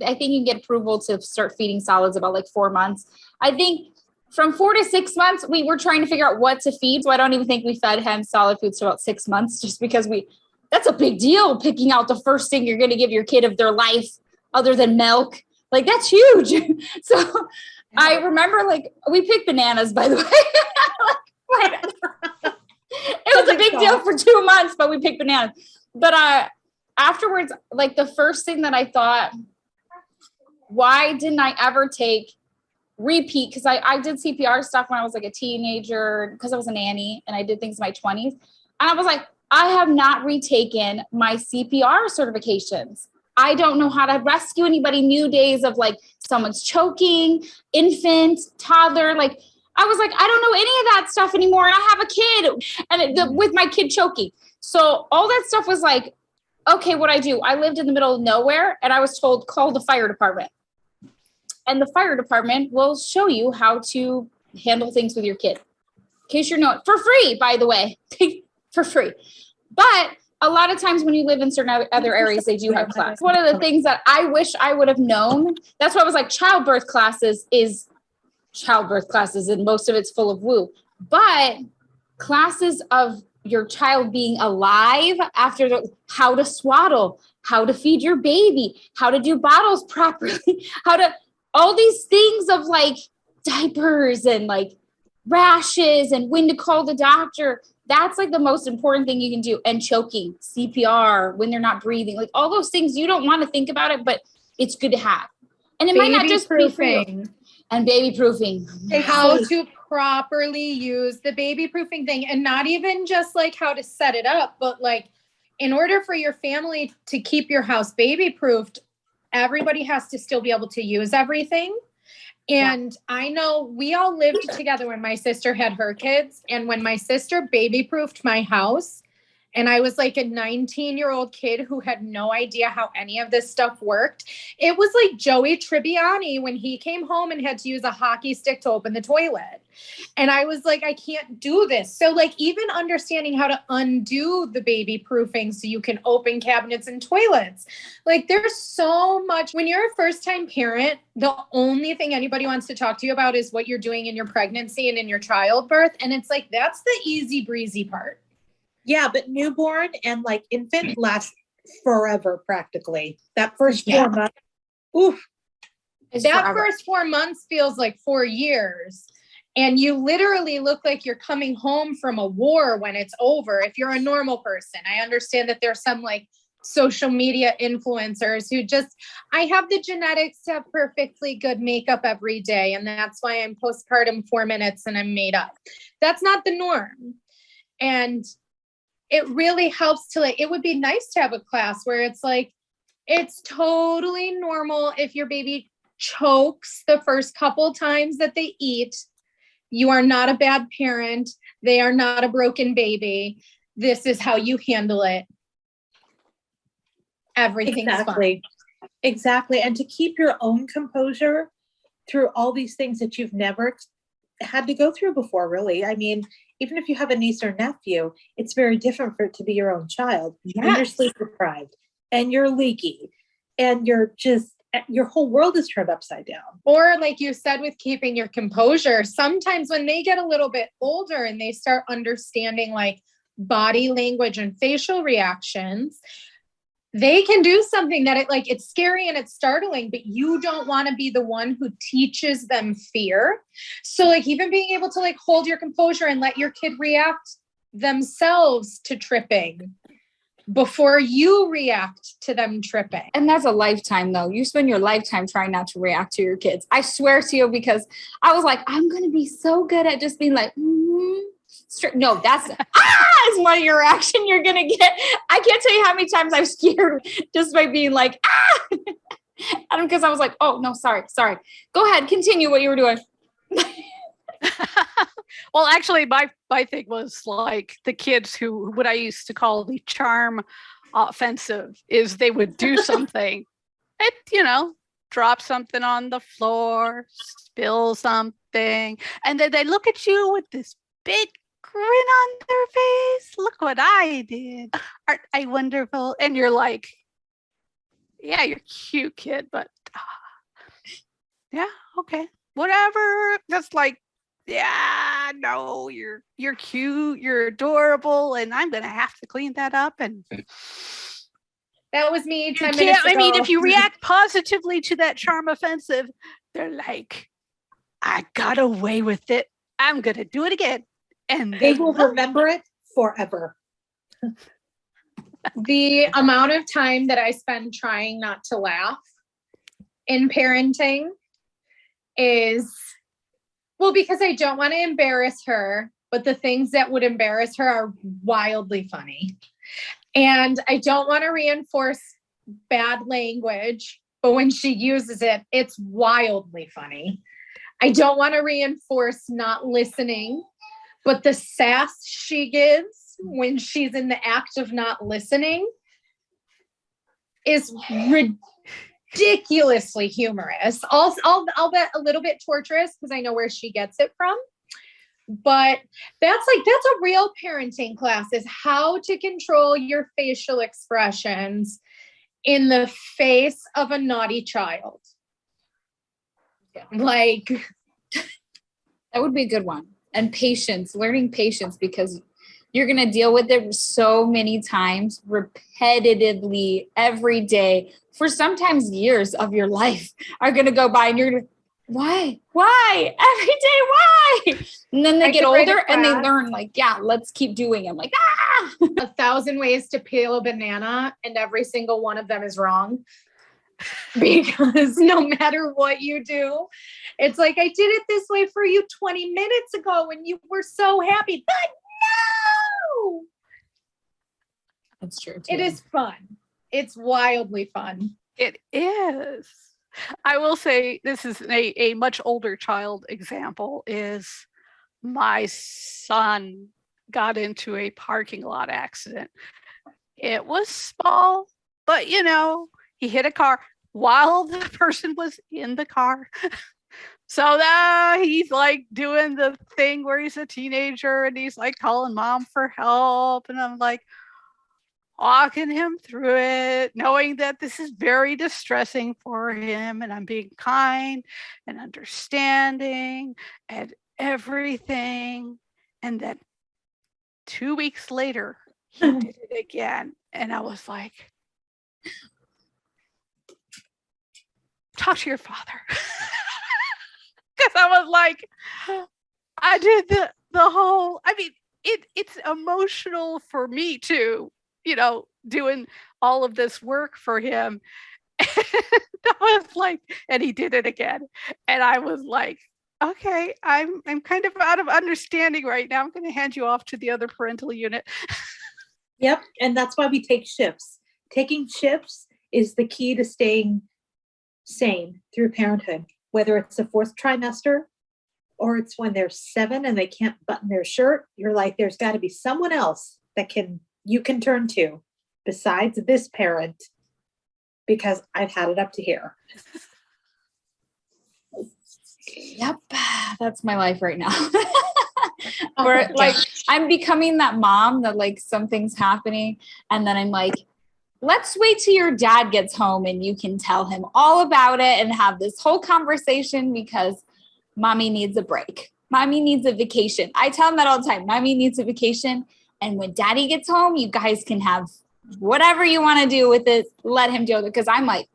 I think you can get approval to start feeding solids about like 4 months. I think from 4 to 6 months, we were trying to figure out what to feed. So I don't even think we fed him solid foods to about 6 months, just because that's a big deal, picking out the first thing you're going to give your kid of their life other than milk. Like, that's huge. So I remember, like, we picked bananas, by the way. It was a big deal for 2 months, but we picked bananas. But afterwards, like, the first thing that I thought, why didn't I ever repeat? Because I did CPR stuff when I was like a teenager, because I was a nanny and I did things in my 20s. And I was like, I have not retaken my CPR certifications. I don't know how to rescue anybody. New days of like someone's choking, infant, toddler. Like, I was like, I don't know any of that stuff anymore. And I have a kid and with my kid choking. So all that stuff was like, okay, what I do? I lived in the middle of nowhere and I was told, call the fire department. And the fire department will show you how to handle things with your kid. In case you're not, for free, by the way, for free. But a lot of times when you live in certain other areas, they do have class. One of the things that I wish I would have known, that's why I was like, childbirth classes, and most of it's full of woo. But classes of your child being alive after how to swaddle, how to feed your baby, how to do bottles properly, all these things of like diapers and like rashes and when to call the doctor. That's like the most important thing you can do. And choking, CPR, when they're not breathing, like all those things, you don't want to think about it, but it's good to have. And it might not just be for you. And baby proofing. How to properly use the baby proofing thing, and not even just like how to set it up, but like in order for your family to keep your house baby proofed, everybody has to still be able to use everything. And I know we all lived together when my sister had her kids. And when my sister baby proofed my house, and I was like a 19-year-old kid who had no idea how any of this stuff worked, it was like Joey Tribbiani when he came home and had to use a hockey stick to open the toilet. And I was like, I can't do this. So like even understanding how to undo the baby proofing so you can open cabinets and toilets. Like there's so much. When you're a first-time parent, the only thing anybody wants to talk to you about is what you're doing in your pregnancy and in your childbirth. And it's like, that's the easy breezy part. Yeah, but newborn and like infant lasts forever practically. That first 4 months. Oof. That first 4 months feels like 4 years. And you literally look like you're coming home from a war when it's over. If you're a normal person, I understand that there's some like social media influencers who I have the genetics to have perfectly good makeup every day. And that's why I'm postpartum 4 minutes and I'm made up. That's not the norm. And it really helps to like, it would be nice to have a class where it's like, it's totally normal if your baby chokes the first couple times that they eat. You are not a bad parent. They are not a broken baby. This is how you handle it. Everything's fine. Exactly. And to keep your own composure through all these things that you've never had to go through before, really. I mean, even if you have a niece or nephew, it's very different for it to be your own child. Yes. And you're sleep deprived and you're leaky and your whole world is turned upside down. Or like you said, with keeping your composure, sometimes when they get a little bit older and they start understanding like body language and facial reactions, they can do something that it's scary and it's startling, but you don't want to be the one who teaches them fear. So like even being able to like hold your composure and let your kid react themselves to tripping before you react to them tripping. And that's a lifetime though. You spend your lifetime trying not to react to your kids. I swear to you, because I was like, I'm going to be so good at just being like, no, that's is one of your reaction you're going to get. I can't tell you how many times I've scared just by being like, because I was like, oh no, sorry. Go ahead. Continue what you were doing. Well, actually, my thing was like the kids who, what I used to call the charm offensive, is they would do something and, drop something on the floor, spill something, and then they look at you with this big grin on their face. Look what I did. Aren't I wonderful? And you're like, yeah, you're cute, kid, but yeah, okay, whatever. Just like, yeah, no, you're cute, you're adorable, and I'm gonna have to clean that up. And That was me you 10 can't. minutes ago. I mean, if you react positively to that charm offensive, they're like, I got away with it. I'm gonna do it again, and They will remember it forever. The amount of time that I spend trying not to laugh in parenting is, well, because I don't want to embarrass her, but the things that would embarrass her are wildly funny. And I don't want to reinforce bad language, but when she uses it, it's wildly funny. I don't want to reinforce not listening, but the sass she gives when she's in the act of not listening is ridiculously humorous. I'll bet a little bit torturous because I know where she gets it from. But that's a real parenting class, is how to control your facial expressions in the face of a naughty child. Like, That would be a good one. And patience, learning patience, because you're going to deal with it so many times, repetitively, every day, for sometimes years of your life are going to go by, and you're going to, why every day, why? And then they get older and they learn, like, yeah, let's keep doing it. I'm like, 1,000 ways to peel a banana, and every single one of them is wrong. Because no matter what you do, it's like, I did it this way for you 20 minutes ago and you were so happy, but no. That's true too. It is fun. It's wildly fun. It is. I will say, this is a much older child example, is my son got into a parking lot accident. It was small, but he hit a car while the person was in the car. So now he's like doing the thing where he's a teenager and he's like calling mom for help. And I'm like walking him through it, knowing that this is very distressing for him. And I'm being kind and understanding and everything. And then 2 weeks later, he did it again. And I was like, talk to your father. Because I was like, I did the whole, I mean, it's emotional for me too, doing all of this work for him. And I was like, and he did it again. And I was like, okay, I'm kind of out of understanding right now. I'm going to hand you off to the other parental unit. Yep. And that's why we take shifts. Taking shifts is the key to staying sane through parenthood, whether it's the 4th trimester or it's when they're 7 and they can't button their shirt. You're like, there's got to be someone else that you can turn to besides this parent, because I've had it up to here. Yep, that's my life right now. Where like I'm becoming that mom that like something's happening, and then I'm like, let's wait till your dad gets home and you can tell him all about it and have this whole conversation, because mommy needs a break. Mommy needs a vacation. I tell him that all the time. Mommy needs a vacation. And when daddy gets home, you guys can have whatever you want to do with it. Let him do it. Because I'm like,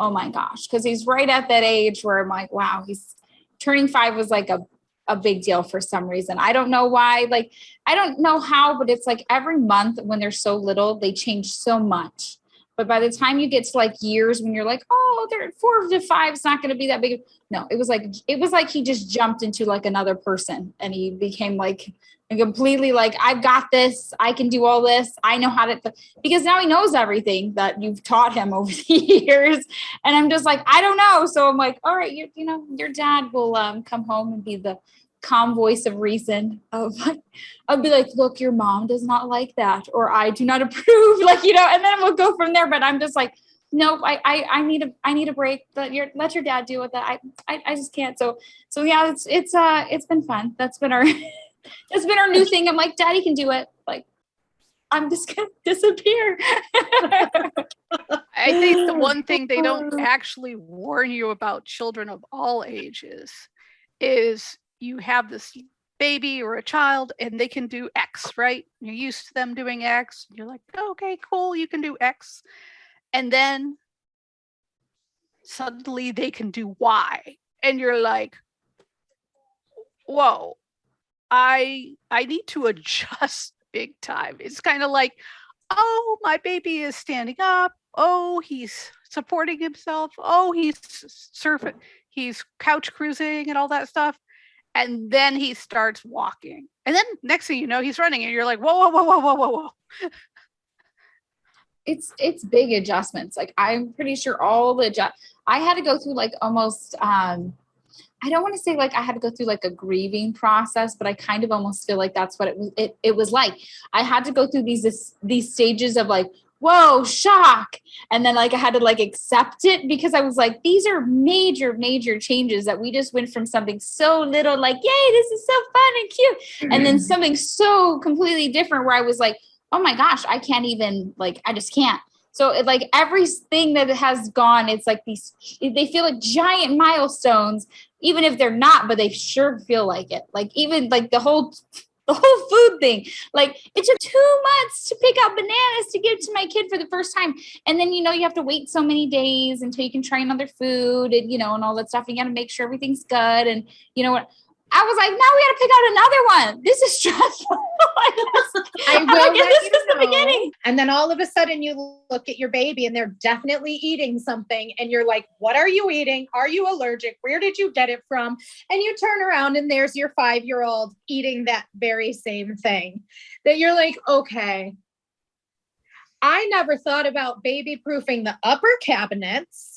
oh my gosh. Because he's right at that age where I'm like, wow, he's turning 5 was like a big deal for some reason. I don't know why. Like, I don't know how, but it's like every month when they're so little, they change so much. But by the time you get to like years when you're like, oh, they're 4 to 5, it's not going to be that big. No, it was like he just jumped into like another person, and he became like completely like, I've got this. I can do all this. I know how to, because now he knows everything that you've taught him over the years. And I'm just like, I don't know. So I'm like, all right, your dad will come home and be the calm voice of reason. I'll be like, look, your mom does not like that, or I do not approve, and then we'll go from there. But I'm just like, nope, I need a break. Let your dad deal with that. I just can't. So yeah, it's been fun. That's been our new thing. I'm like, daddy can do it. Like, I'm just gonna disappear. I think the one thing they don't actually warn you about children of all ages is you have this baby or a child and they can do X, right? You're used to them doing X. You're like, okay, cool, you can do X. And then suddenly they can do Y. And you're like, whoa, I need to adjust big time. It's kind of like, oh, my baby is standing up. Oh, he's supporting himself. Oh, he's surfing. He's couch cruising and all that stuff. And then he starts walking. And then next thing you know, he's running and you're like, whoa, whoa, whoa, whoa, whoa, whoa, whoa. It's big adjustments. Like I'm pretty sure I had to go through like almost, I don't want to say like I had to go through like a grieving process, but I kind of almost feel like that's what it was like. I had to go through these stages of like, whoa, shock. And then like I had to like accept it because I was like, these are major, major changes that we just went from something so little like, yay, this is so fun and cute. And then something so completely different where I was like, oh my gosh, I can't even like, I just can't. So it, like everything that has gone, it's like they feel like giant milestones, even if they're not, but they sure feel like it. Like even like the whole food thing, like it took 2 months to pick out bananas to give to my kid for the first time. And then, you know, you have to wait so many days until you can try another food and, you know, and all that stuff. You got to make sure everything's good. And you know what? I was like, now we got to pick out another one. This is stressful. I will like, let this you is the know. beginning. And then all of a sudden you look at your baby and they're definitely eating something. And you're like, what are you eating? Are you allergic? Where did you get it from? And you turn around and there's your 5-year-old eating that very same thing that you're like, okay, I never thought about baby proofing the upper cabinets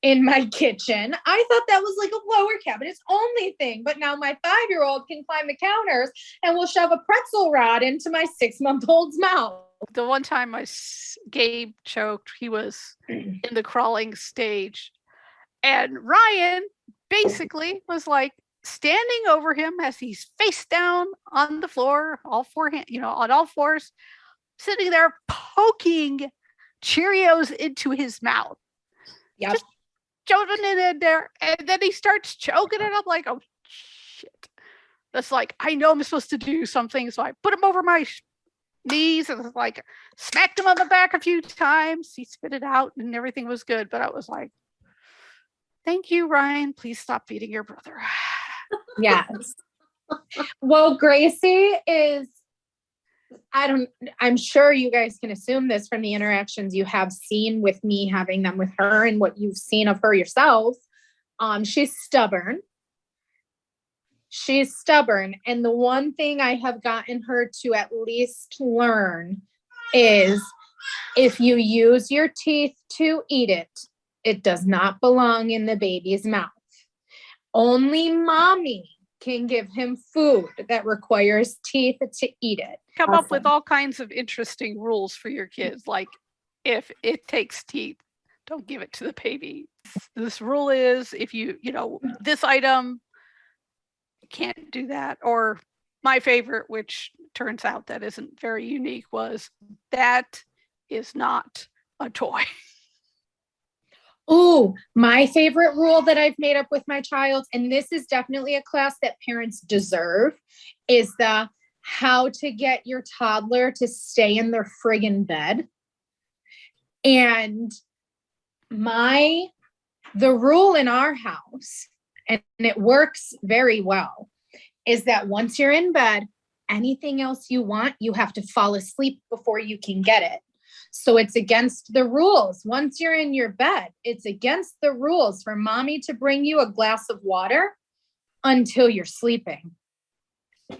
in my kitchen. I thought that was like a lower cabinets only thing, but now my 5-year-old can climb the counters and will shove a pretzel rod into my 6-month-old's mouth. The one time Gabe choked, he was in the crawling stage, and Ryan basically was like standing over him as he's face down on the floor, on all fours, sitting there poking Cheerios into his mouth. Yep. Just shoving it in there, and then he starts choking it. I'm like, oh shit. That's like, I know I'm supposed to do something, so I put him over my knees and like smacked him on the back a few times. He spit it out and everything was good, but I was like, thank you, Ryan. Please stop beating your brother. Yes. Well, Gracie is, I'm sure you guys can assume this from the interactions you have seen with me having them with her and what you've seen of her yourself. She's stubborn. She's stubborn. And the one thing I have gotten her to at least learn is if you use your teeth to eat it, it does not belong in the baby's mouth. Only mommy can give him food that requires teeth to eat it. Come up with all kinds of interesting rules for your kids. Like if it takes teeth, don't give it to the baby. This rule is if you this item, you can't do that. Or my favorite, which turns out that isn't very unique, was that is not a toy. Ooh, my favorite rule that I've made up with my child, and this is definitely a class that parents deserve, is the how to get your toddler to stay in their friggin' bed. And the rule in our house, and it works very well, is that once you're in bed, anything else you want, you have to fall asleep before you can get it. So it's against the rules. Once you're in your bed, it's against the rules for mommy to bring you a glass of water until you're sleeping.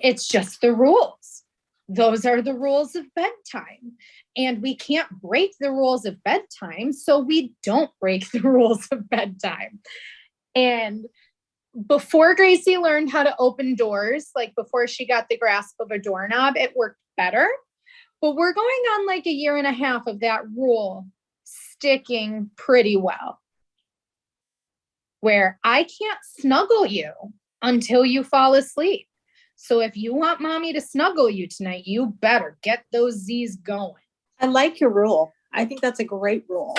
It's just the rules. Those are the rules of bedtime. And we can't break the rules of bedtime, so we don't break the rules of bedtime. And before Gracie learned how to open doors, like before she got the grasp of a doorknob, it worked better. But we're going on like 1.5 years of that rule sticking pretty well, where I can't snuggle you until you fall asleep. So if you want mommy to snuggle you tonight, you better get those Z's going. I like your rule. I think that's a great rule.